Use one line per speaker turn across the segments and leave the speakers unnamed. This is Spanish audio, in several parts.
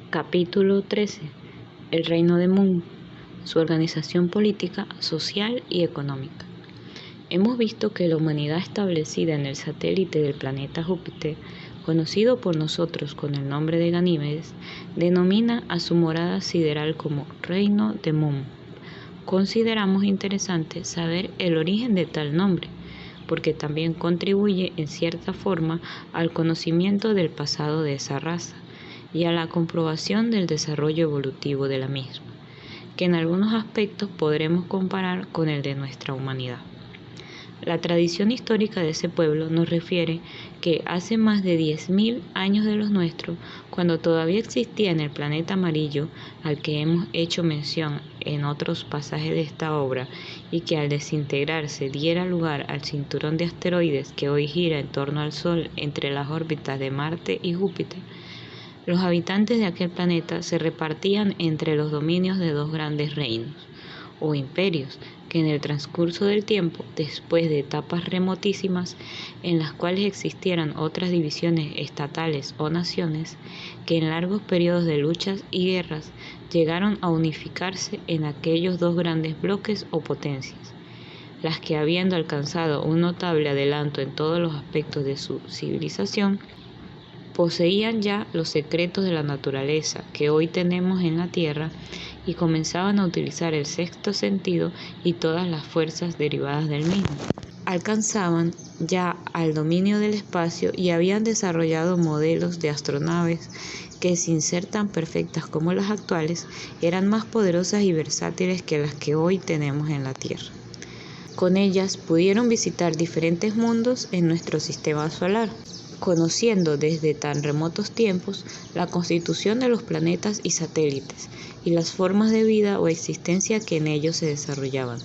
Capítulo 13. El reino de Mun, su organización política, social y económica. Hemos visto que la humanidad establecida en el satélite del planeta Júpiter, conocido por nosotros con el nombre de Ganímedes, denomina a su morada sideral como Reino de Mun. Consideramos interesante saber el origen de tal nombre, porque también contribuye en cierta forma al conocimiento del pasado de esa raza y a la comprobación del desarrollo evolutivo de la misma, que en algunos aspectos podremos comparar con el de nuestra humanidad. La tradición histórica de ese pueblo nos refiere que hace más de 10.000 años de los nuestros, cuando todavía existía en el planeta amarillo, al que hemos hecho mención en otros pasajes de esta obra, y que al desintegrarse diera lugar al cinturón de asteroides que hoy gira en torno al Sol entre las órbitas de Marte y Júpiter, los habitantes de aquel planeta se repartían entre los dominios de dos grandes reinos, o imperios, que en el transcurso del tiempo, después de etapas remotísimas en las cuales existieran otras divisiones estatales o naciones, que en largos periodos de luchas y guerras llegaron a unificarse en aquellos dos grandes bloques o potencias, las que habiendo alcanzado un notable adelanto en todos los aspectos de su civilización, poseían ya los secretos de la naturaleza que hoy tenemos en la Tierra y comenzaban a utilizar el sexto sentido y todas las fuerzas derivadas del mismo. Alcanzaban ya al dominio del espacio y habían desarrollado modelos de astronaves que, sin ser tan perfectas como las actuales, eran más poderosas y versátiles que las que hoy tenemos en la Tierra. Con ellas pudieron visitar diferentes mundos en nuestro sistema solar, conociendo desde tan remotos tiempos la constitución de los planetas y satélites y las formas de vida o existencia que en ellos se desarrollaban.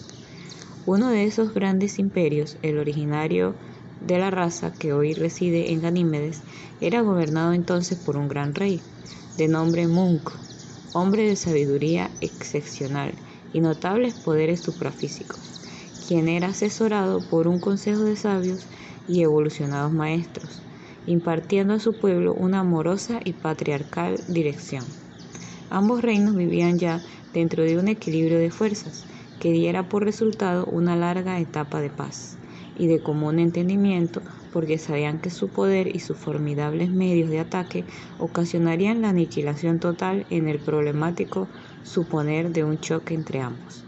Uno de esos grandes imperios, el originario de la raza que hoy reside en Ganímedes, era gobernado entonces por un gran rey, de nombre Munk, hombre de sabiduría excepcional y notables poderes suprafísicos, quien era asesorado por un consejo de sabios y evolucionados maestros, impartiendo a su pueblo una amorosa y patriarcal dirección. Ambos reinos vivían ya dentro de un equilibrio de fuerzas que diera por resultado una larga etapa de paz y de común entendimiento, porque sabían que su poder y sus formidables medios de ataque ocasionarían la aniquilación total en el problemático suponer de un choque entre ambos.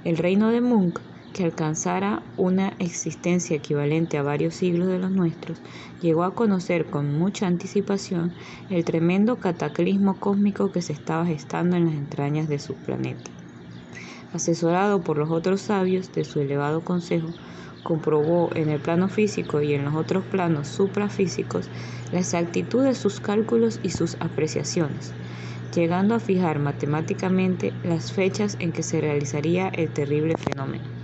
El reino de Munk, que alcanzara una existencia equivalente a varios siglos de los nuestros, llegó a conocer con mucha anticipación el tremendo cataclismo cósmico que se estaba gestando en las entrañas de su planeta. Asesorado por los otros sabios de su elevado consejo, comprobó en el plano físico y en los otros planos suprafísicos la exactitud de sus cálculos y sus apreciaciones, llegando a fijar matemáticamente las fechas en que se realizaría el terrible fenómeno.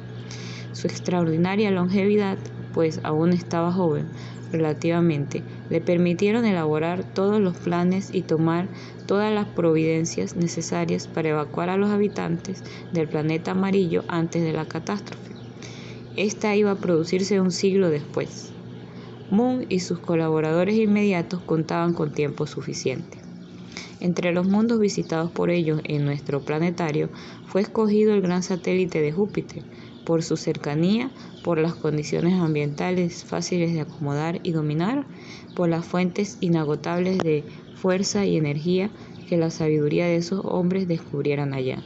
Su extraordinaria longevidad, pues aún estaba joven relativamente, le permitieron elaborar todos los planes y tomar todas las providencias necesarias para evacuar a los habitantes del planeta amarillo antes de la catástrofe. Esta iba a producirse un siglo después. Mun y sus colaboradores inmediatos contaban con tiempo suficiente. Entre los mundos visitados por ellos en nuestro planetario fue escogido el gran satélite de Júpiter, por su cercanía, por las condiciones ambientales fáciles de acomodar y dominar, por las fuentes inagotables de fuerza y energía que la sabiduría de esos hombres descubrieran allá,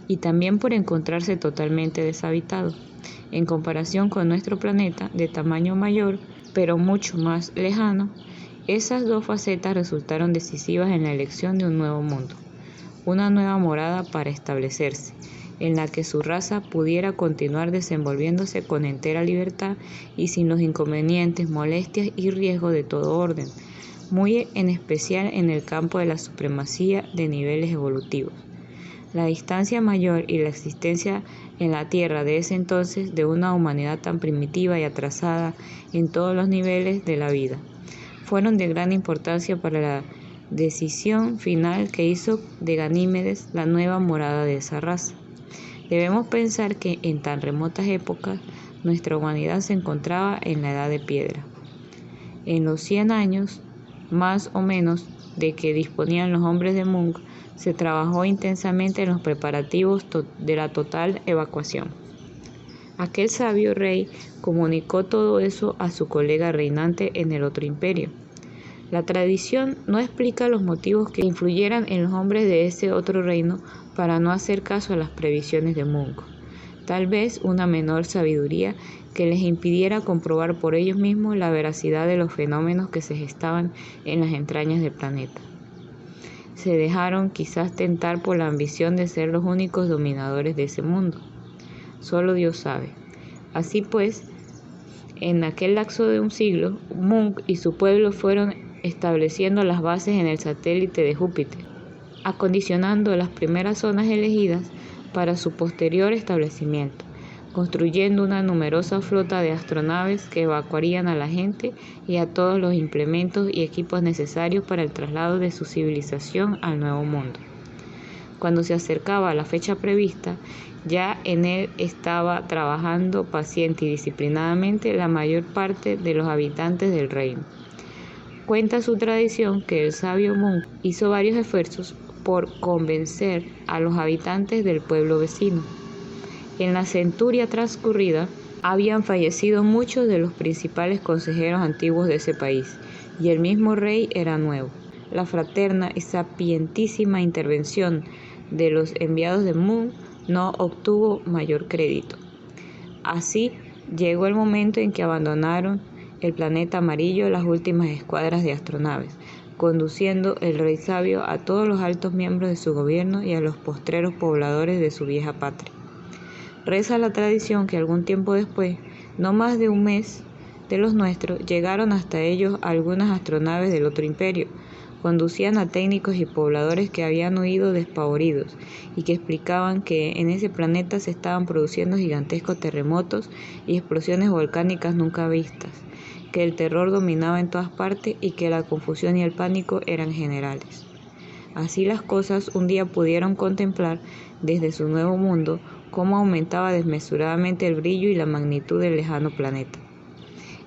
y también por encontrarse totalmente deshabitado, en comparación con nuestro planeta de tamaño mayor, pero mucho más lejano. Esas dos facetas resultaron decisivas en la elección de un nuevo mundo, una nueva morada para establecerse, en la que su raza pudiera continuar desenvolviéndose con entera libertad y sin los inconvenientes, molestias y riesgos de todo orden, muy en especial en el campo de la supremacía de niveles evolutivos. La distancia mayor y la existencia en la Tierra de ese entonces de una humanidad tan primitiva y atrasada en todos los niveles de la vida fueron de gran importancia para la decisión final que hizo de Ganímedes la nueva morada de esa raza. Debemos pensar que en tan remotas épocas nuestra humanidad se encontraba en la edad de piedra. En los 100 años, más o menos, de que disponían los hombres de Mung, se trabajó intensamente en los preparativos de la total evacuación. Aquel sabio rey comunicó todo eso a su colega reinante en el otro imperio. La tradición no explica los motivos que influyeran en los hombres de ese otro reino para no hacer caso a las previsiones de Mung. Tal vez una menor sabiduría que les impidiera comprobar por ellos mismos la veracidad de los fenómenos que se gestaban en las entrañas del planeta. Se dejaron quizás tentar por la ambición de ser los únicos dominadores de ese mundo. Solo Dios sabe. Así pues, en aquel lapso de un siglo, Mung y su pueblo fueron estableciendo las bases en el satélite de Júpiter, acondicionando las primeras zonas elegidas para su posterior establecimiento, construyendo una numerosa flota de astronaves que evacuarían a la gente y a todos los implementos y equipos necesarios para el traslado de su civilización al Nuevo Mundo. Cuando se acercaba a la fecha prevista, ya en él estaba trabajando paciente y disciplinadamente la mayor parte de los habitantes del reino. Cuenta su tradición que el sabio Mung hizo varios esfuerzos por convencer a los habitantes del pueblo vecino. En la centuria transcurrida habían fallecido muchos de los principales consejeros antiguos de ese país, y el mismo rey era nuevo. La fraterna y sapientísima intervención de los enviados de Mung no obtuvo mayor crédito. Así llegó el momento en que abandonaron el planeta amarillo las últimas escuadras de astronaves, conduciendo el rey sabio a todos los altos miembros de su gobierno y a los postreros pobladores de su vieja patria. Reza la tradición que algún tiempo después, no más de un mes de los nuestros, llegaron hasta ellos algunas astronaves del otro imperio. Conducían a técnicos y pobladores que habían huido despavoridos y que explicaban que en ese planeta se estaban produciendo gigantescos terremotos y explosiones volcánicas nunca vistas, que el terror dominaba en todas partes y que la confusión y el pánico eran generales. Así las cosas, un día pudieron contemplar desde su nuevo mundo cómo aumentaba desmesuradamente el brillo y la magnitud del lejano planeta.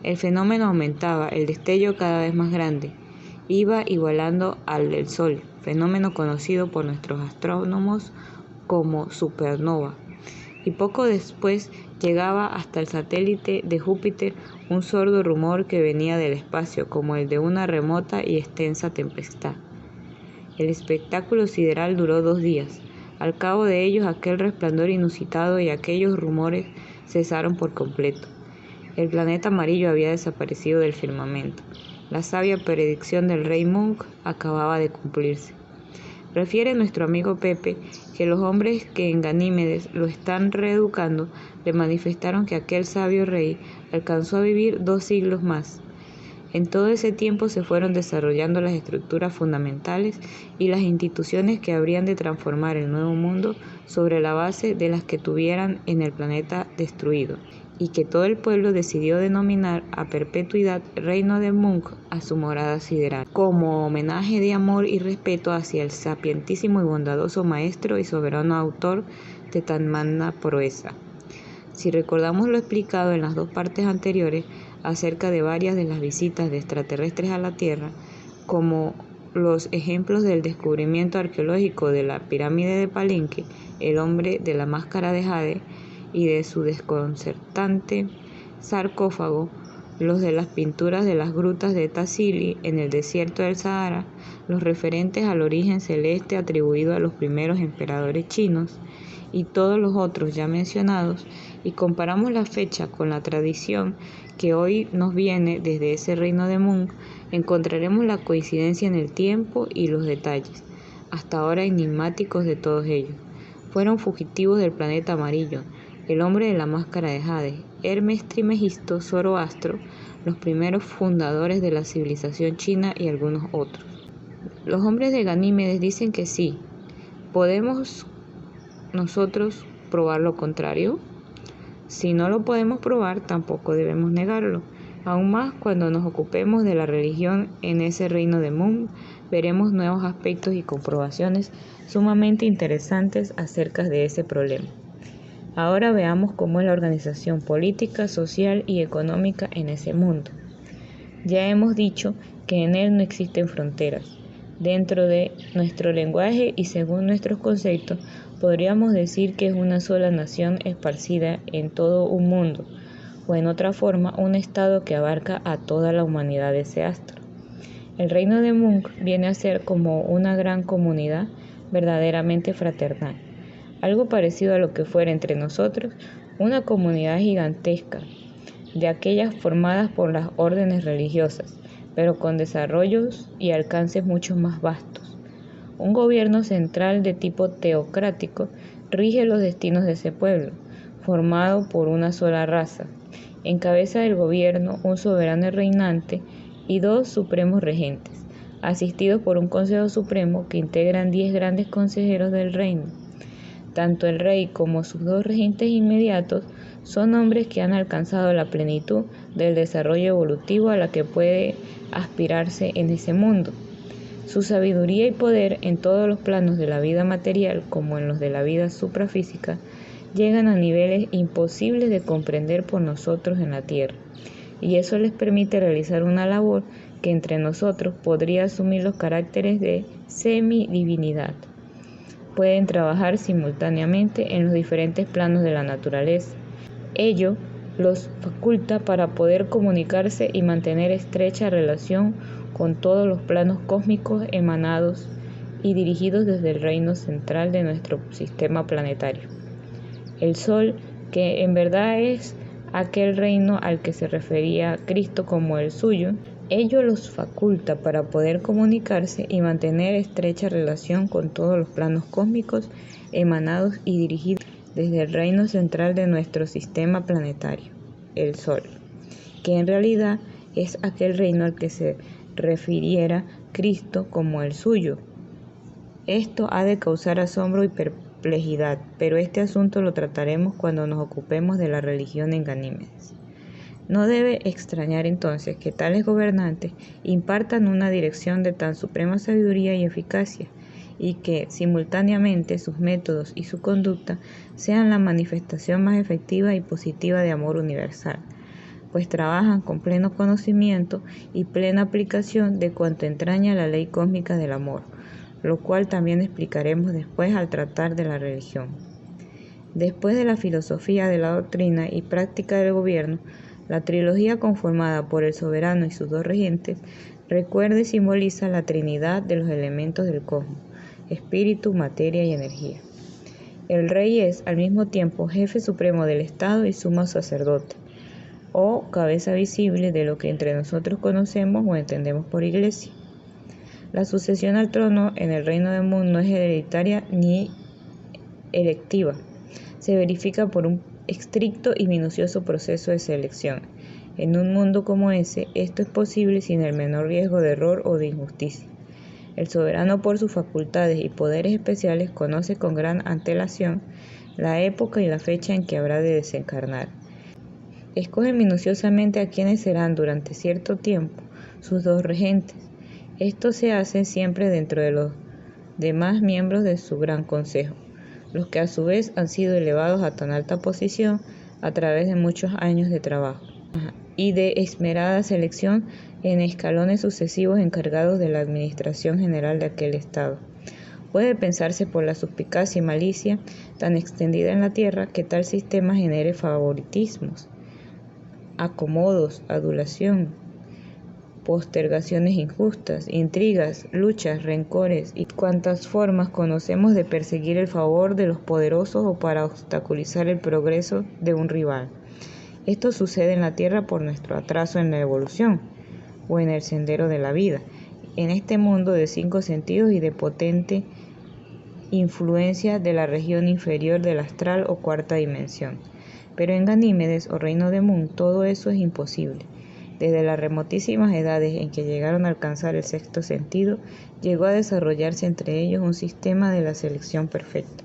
El fenómeno aumentaba, el destello cada vez más grande, iba igualando al del Sol, fenómeno conocido por nuestros astrónomos como supernova, y poco después llegaba hasta el satélite de Júpiter un sordo rumor que venía del espacio, como el de una remota y extensa tempestad. El espectáculo sideral duró 2 días. Al cabo de ellos, aquel resplandor inusitado y aquellos rumores cesaron por completo. El planeta amarillo había desaparecido del firmamento. La sabia predicción del rey Mung acababa de cumplirse. Refiere nuestro amigo Pepe que los hombres que en Ganímedes lo están reeducando le manifestaron que aquel sabio rey alcanzó a vivir 2 siglos más. En todo ese tiempo se fueron desarrollando las estructuras fundamentales y las instituciones que habrían de transformar el nuevo mundo sobre la base de las que tuvieran en el planeta destruido, y que todo el pueblo decidió denominar a perpetuidad Reino de Mung a su morada sideral, como homenaje de amor y respeto hacia el sapientísimo y bondadoso maestro y soberano autor de tan magna proeza. Si recordamos lo explicado en las 2 partes anteriores acerca de varias de las visitas de extraterrestres a la Tierra, como los ejemplos del descubrimiento arqueológico de la pirámide de Palenque, el hombre de la máscara de jade y de su desconcertante sarcófago, los de las pinturas de las grutas de Tassili en el desierto del Sahara, los referentes al origen celeste atribuido a los primeros emperadores chinos y todos los otros ya mencionados, y comparamos la fecha con la tradición que hoy nos viene desde ese reino de Mung, encontraremos la coincidencia en el tiempo y los detalles, hasta ahora enigmáticos de todos ellos. Fueron fugitivos del planeta amarillo, el hombre de la máscara de jade, Hermes Trismegisto, Zoroastro, los primeros fundadores de la civilización china y algunos otros. Los hombres de Ganímedes dicen que sí. ¿Podemos nosotros probar lo contrario? Si no lo podemos probar, tampoco debemos negarlo. Aún más cuando nos ocupemos de la religión en ese reino de Mung, veremos nuevos aspectos y comprobaciones sumamente interesantes acerca de ese problema. Ahora veamos cómo es la organización política, social y económica en ese mundo. Ya hemos dicho que en él no existen fronteras. Dentro de nuestro lenguaje y según nuestros conceptos, podríamos decir que es una sola nación esparcida en todo un mundo, o en otra forma, un estado que abarca a toda la humanidad de ese astro. El reino de Munch viene a ser como una gran comunidad verdaderamente fraternal, algo parecido a lo que fuera entre nosotros una comunidad gigantesca, de aquellas formadas por las órdenes religiosas, pero con desarrollos y alcances mucho más vastos. Un gobierno central de tipo teocrático rige los destinos de ese pueblo, formado por una sola raza. En cabeza del gobierno, un soberano reinante y 2 supremos regentes, asistidos por un Consejo Supremo que integran 10 grandes consejeros del reino. Tanto el rey como sus 2 regentes inmediatos son hombres que han alcanzado la plenitud del desarrollo evolutivo a la que puede aspirarse en ese mundo. Su sabiduría y poder en todos los planos de la vida material como en los de la vida suprafísica llegan a niveles imposibles de comprender por nosotros en la Tierra, y eso les permite realizar una labor que entre nosotros podría asumir los caracteres de semidivinidad. Pueden trabajar simultáneamente en los diferentes planos de la naturaleza. Ello los faculta para poder comunicarse y mantener estrecha relación con todos los planos cósmicos emanados y dirigidos desde el reino central de nuestro sistema planetario. El Sol, que en verdad es aquel reino al que se refería Cristo como el suyo, ello los faculta para poder comunicarse y mantener estrecha relación con todos los planos cósmicos emanados y dirigidos desde el reino central de nuestro sistema planetario, el Sol, que en realidad es aquel reino al que se refiriera Cristo como el suyo. Esto ha de causar asombro y perplejidad, pero este asunto lo trataremos cuando nos ocupemos de la religión en Ganímedes. No debe extrañar entonces que tales gobernantes impartan una dirección de tan suprema sabiduría y eficacia, y que simultáneamente sus métodos y su conducta sean la manifestación más efectiva y positiva de amor universal, pues trabajan con pleno conocimiento y plena aplicación de cuanto entraña la ley cósmica del amor, lo cual también explicaremos después al tratar de la religión. Después de la filosofía de la doctrina y práctica del gobierno, la trilogía conformada por el soberano y sus 2 regentes recuerda y simboliza la trinidad de los elementos del cosmos: espíritu, materia y energía. El rey es al mismo tiempo jefe supremo del Estado y sumo sacerdote, o cabeza visible de lo que entre nosotros conocemos o entendemos por iglesia. La sucesión al trono en el reino del mundo no es hereditaria ni electiva. Se verifica por un estricto y minucioso proceso de selección. En un mundo como ese, esto es posible sin el menor riesgo de error o de injusticia. El soberano, por sus facultades y poderes especiales, conoce con gran antelación la época y la fecha en que habrá de desencarnar. Escoge minuciosamente a quienes serán durante cierto tiempo sus 2 regentes. Esto se hace siempre dentro de los demás miembros de su gran consejo, los que a su vez han sido elevados a tan alta posición a través de muchos años de trabajo y de esmerada selección en escalones sucesivos encargados de la administración general de aquel estado. Puede pensarse por la suspicacia y malicia tan extendida en la tierra que tal sistema genere favoritismos, acomodos, adulación, postergaciones injustas, intrigas, luchas, rencores y cuantas formas conocemos de perseguir el favor de los poderosos o para obstaculizar el progreso de un rival. Esto sucede en la Tierra por nuestro atraso en la evolución o en el sendero de la vida, en este mundo de 5 sentidos y de potente influencia de la región inferior del astral o 4ª dimensión. Pero en Ganímedes o reino de Mun todo eso es imposible. Desde las remotísimas edades en que llegaron a alcanzar el 6º sentido, llegó a desarrollarse entre ellos un sistema de la selección perfecta,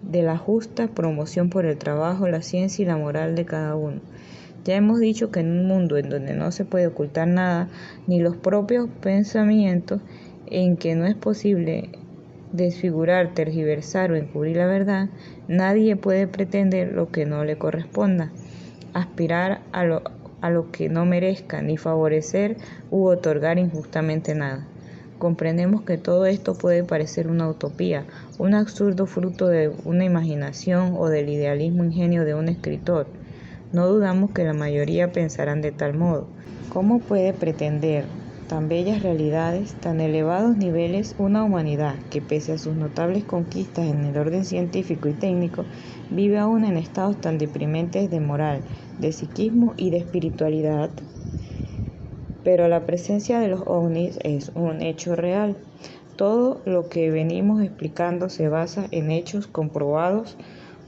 de la justa promoción por el trabajo, la ciencia y la moral de cada uno. Ya hemos dicho que en un mundo en donde no se puede ocultar nada, ni los propios pensamientos, en que no es posible desfigurar, tergiversar o encubrir la verdad, nadie puede pretender lo que no le corresponda, aspirar a lo que no merezca, ni favorecer u otorgar injustamente nada. comprendemos que todo esto puede parecer una utopía, un absurdo fruto de una imaginación o del idealismo ingenio de un escritor. No dudamos que la mayoría pensarán de tal modo. ¿Cómo puede pretender tan bellas realidades, tan elevados niveles, una humanidad que, pese a sus notables conquistas en el orden científico y técnico, vive aún en estados tan deprimentes de moral, de psiquismo y de espiritualidad? Pero la presencia de los ovnis es un hecho real. Todo lo que venimos explicando se basa en hechos comprobados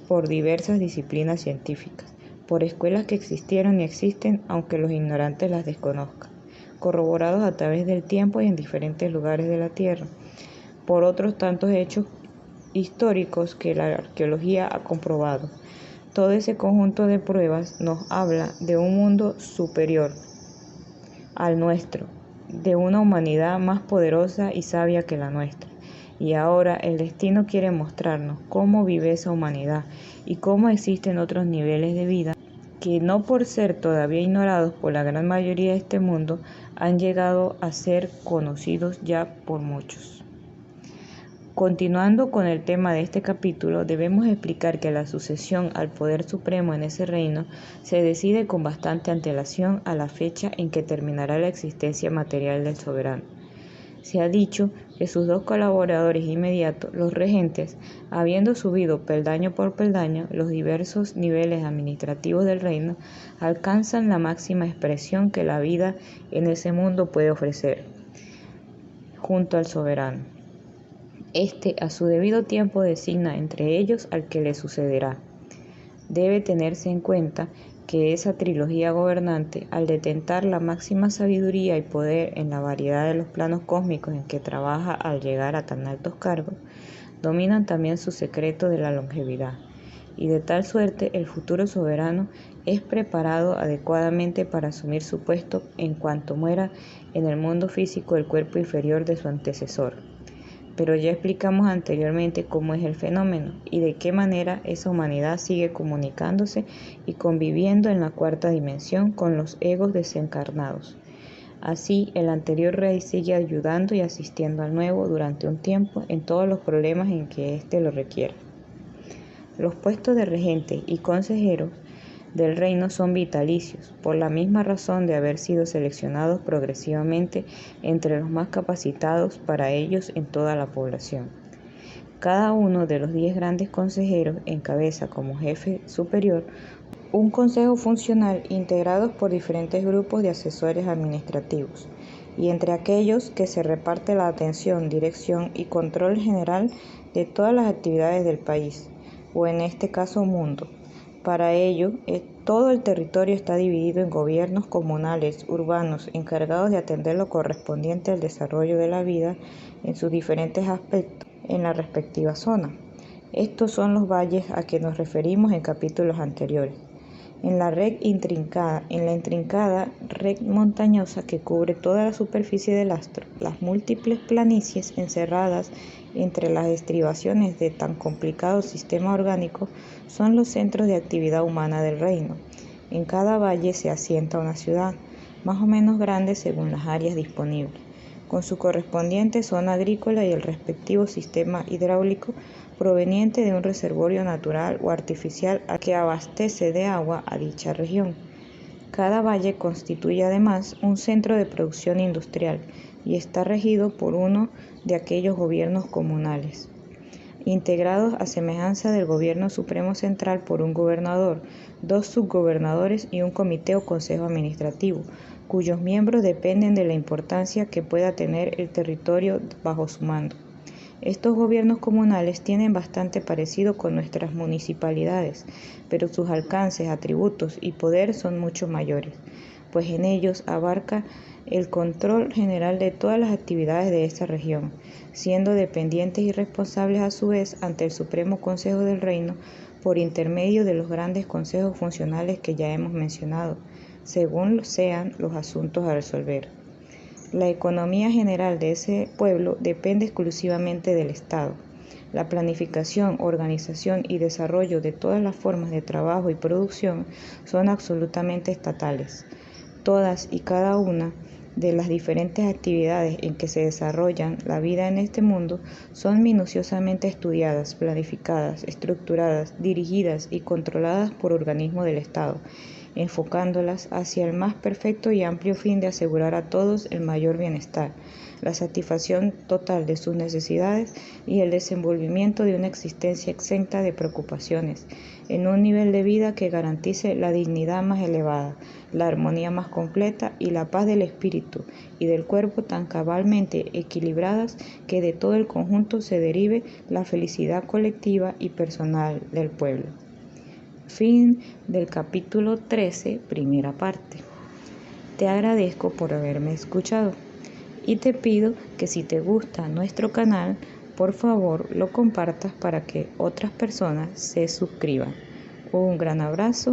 por diversas disciplinas científicas, por escuelas que existieron y existen, aunque los ignorantes las desconozcan, corroborados a través del tiempo y en diferentes lugares de la Tierra, por otros tantos hechos históricos que la arqueología ha comprobado. Todo ese conjunto de pruebas nos habla de un mundo superior al nuestro, de una humanidad más poderosa y sabia que la nuestra. Y ahora el destino quiere mostrarnos cómo vive esa humanidad y cómo existen otros niveles de vida que, no por ser todavía ignorados por la gran mayoría de este mundo, han llegado a ser conocidos ya por muchos. Continuando con el tema de este capítulo, debemos explicar que la sucesión al poder supremo en ese reino se decide con bastante antelación a la fecha en que terminará la existencia material del soberano. Se ha dicho que sus dos colaboradores inmediatos, los regentes, habiendo subido peldaño por peldaño los diversos niveles administrativos del reino, alcanzan la máxima expresión que la vida en ese mundo puede ofrecer, junto al soberano. Este, a su debido tiempo, designa entre ellos al que le sucederá. Debe tenerse en cuenta que esa trilogía gobernante, al detentar la máxima sabiduría y poder en la variedad de los planos cósmicos en que trabaja al llegar a tan altos cargos, dominan también su secreto de la longevidad, y de tal suerte el futuro soberano es preparado adecuadamente para asumir su puesto en cuanto muera en el mundo físico el cuerpo inferior de su antecesor. Pero ya explicamos anteriormente cómo es el fenómeno y de qué manera esa humanidad sigue comunicándose y conviviendo en la cuarta dimensión con los egos desencarnados. Así, el anterior rey sigue ayudando y asistiendo al nuevo durante un tiempo en todos los problemas en que éste lo requiera. Los puestos de regente y consejeros del reino son vitalicios, por la misma razón de haber sido seleccionados progresivamente entre los más capacitados para ellos en toda la población. Cada uno de los 10 grandes consejeros encabeza como jefe superior un consejo funcional integrados por diferentes grupos de asesores administrativos, y entre aquellos que se reparte la atención, dirección y control general de todas las actividades del país, o en este caso mundo. Para ello, todo el territorio está dividido en gobiernos comunales, urbanos, encargados de atender lo correspondiente al desarrollo de la vida en sus diferentes aspectos en la respectiva zona. Estos son los valles a que nos referimos en capítulos anteriores. En la intrincada red montañosa que cubre toda la superficie del astro, las múltiples planicies encerradas entre las estribaciones de tan complicado sistema orgánico son los centros de actividad humana del reino. En cada valle se asienta una ciudad, más o menos grande según las áreas disponibles, con su correspondiente zona agrícola y el respectivo sistema hidráulico proveniente de un reservorio natural o artificial que abastece de agua a dicha región. Cada valle constituye además un centro de producción industrial y está regido por uno de aquellos gobiernos comunales, integrados a semejanza del gobierno supremo central por un gobernador, 2 subgobernadores y un comité o consejo administrativo, cuyos miembros dependen de la importancia que pueda tener el territorio bajo su mando. Estos gobiernos comunales tienen bastante parecido con nuestras municipalidades, pero sus alcances, atributos y poder son mucho mayores, pues en ellos abarca el control general de todas las actividades de esta región, siendo dependientes y responsables a su vez ante el Supremo Consejo del Reino por intermedio de los grandes consejos funcionales que ya hemos mencionado, según sean los asuntos a resolver. La economía general de ese pueblo depende exclusivamente del Estado. La planificación, organización y desarrollo de todas las formas de trabajo y producción son absolutamente estatales. Todas y cada una
de las diferentes actividades en que se desarrollan la vida en este mundo son minuciosamente estudiadas, planificadas, estructuradas, dirigidas y controladas por organismos del Estado, enfocándolas hacia el más perfecto y amplio fin de asegurar a todos el mayor bienestar, la satisfacción total de sus necesidades y el desenvolvimiento de una existencia exenta de preocupaciones, en un nivel de vida que garantice la dignidad más elevada, la armonía más completa y la paz del espíritu y del cuerpo tan cabalmente equilibradas que de todo el conjunto se derive la felicidad colectiva y personal del pueblo. Fin del capítulo 13, primera parte. Te agradezco por haberme escuchado y te pido que si te gusta nuestro canal, por favor lo compartas para que otras personas se suscriban. Un gran abrazo.